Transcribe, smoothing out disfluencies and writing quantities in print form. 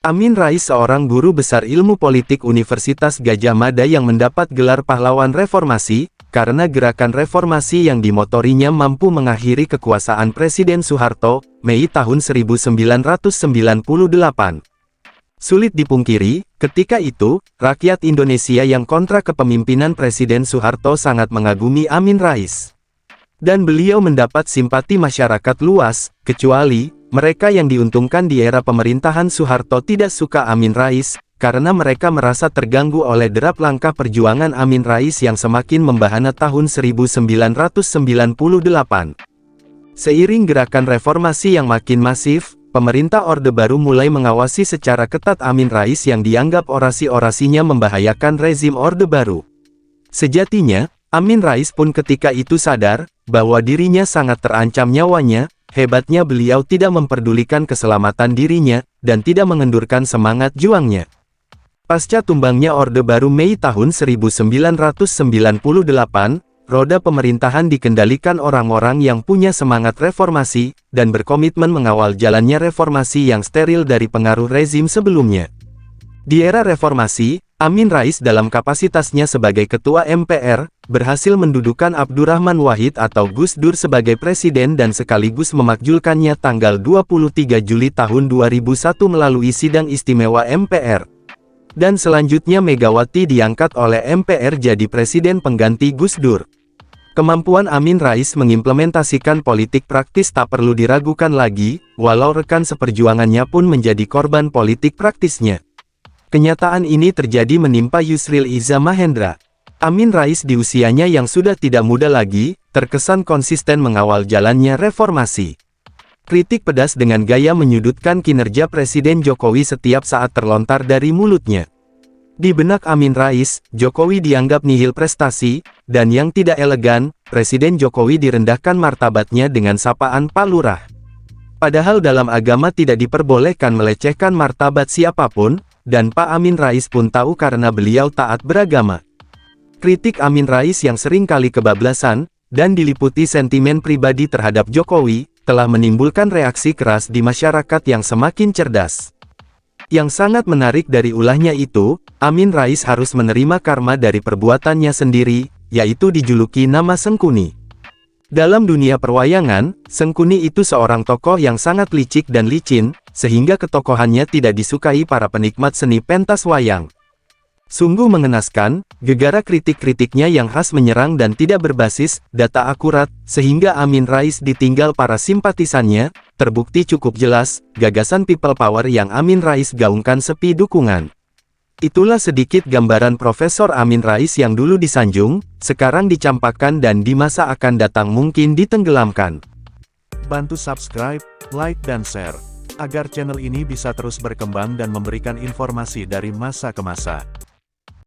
Amin Rais seorang guru besar ilmu politik Universitas Gadjah Mada yang mendapat gelar pahlawan reformasi, karena gerakan reformasi yang dimotorinya mampu mengakhiri kekuasaan Presiden Soeharto, Mei tahun 1998. Sulit dipungkiri, ketika itu, rakyat Indonesia yang kontra kepemimpinan Presiden Soeharto sangat mengagumi Amin Rais. Dan beliau mendapat simpati masyarakat luas, kecuali, mereka yang diuntungkan di era pemerintahan Soeharto tidak suka Amin Rais, karena mereka merasa terganggu oleh derap langkah perjuangan Amin Rais yang semakin membahana tahun 1998. Seiring gerakan reformasi yang makin masif, pemerintah Orde Baru mulai mengawasi secara ketat Amin Rais yang dianggap orasi-orasinya membahayakan rezim Orde Baru. Sejatinya, Amin Rais pun ketika itu sadar, bahwa dirinya sangat terancam nyawanya, hebatnya beliau tidak memperdulikan keselamatan dirinya, dan tidak mengendurkan semangat juangnya. Pasca tumbangnya Orde Baru Mei tahun 1998, roda pemerintahan dikendalikan orang-orang yang punya semangat reformasi, dan berkomitmen mengawal jalannya reformasi yang steril dari pengaruh rezim sebelumnya. Di era reformasi, Amin Rais dalam kapasitasnya sebagai Ketua MPR, berhasil mendudukan Abdurrahman Wahid atau Gus Dur sebagai Presiden dan sekaligus memakjulkannya tanggal 23 Juli tahun 2001 melalui Sidang Istimewa MPR. Dan selanjutnya Megawati diangkat oleh MPR jadi Presiden pengganti Gus Dur. Kemampuan Amin Rais mengimplementasikan politik praktis tak perlu diragukan lagi, walau rekan seperjuangannya pun menjadi korban politik praktisnya. Kenyataan ini terjadi menimpa Yusril Iza Mahendra. Amin Rais di usianya yang sudah tidak muda lagi, terkesan konsisten mengawal jalannya reformasi. Kritik pedas dengan gaya menyudutkan kinerja Presiden Jokowi setiap saat terlontar dari mulutnya. Di benak Amin Rais, Jokowi dianggap nihil prestasi, dan yang tidak elegan, Presiden Jokowi direndahkan martabatnya dengan sapaan Pak Lurah. Padahal dalam agama tidak diperbolehkan melecehkan martabat siapapun, dan Pak Amin Rais pun tahu karena beliau taat beragama. Kritik Amin Rais yang sering kali kebablasan, dan diliputi sentimen pribadi terhadap Jokowi, telah menimbulkan reaksi keras di masyarakat yang semakin cerdas. Yang sangat menarik dari ulahnya itu, Amin Rais harus menerima karma dari perbuatannya sendiri, yaitu dijuluki nama Sengkuni. Dalam dunia perwayangan, Sengkuni itu seorang tokoh yang sangat licik dan licin, sehingga ketokohannya tidak disukai para penikmat seni pentas wayang. Sungguh mengenaskan, gegara kritik-kritiknya yang khas menyerang dan tidak berbasis data akurat, sehingga Amin Rais ditinggal para simpatisannya. Terbukti cukup jelas, gagasan people power yang Amin Rais gaungkan sepi dukungan. Itulah sedikit gambaran Profesor Amin Rais yang dulu disanjung, sekarang dicampakkan dan di masa akan datang mungkin ditenggelamkan. Bantu subscribe, like dan share, agar channel ini bisa terus berkembang dan memberikan informasi dari masa ke masa.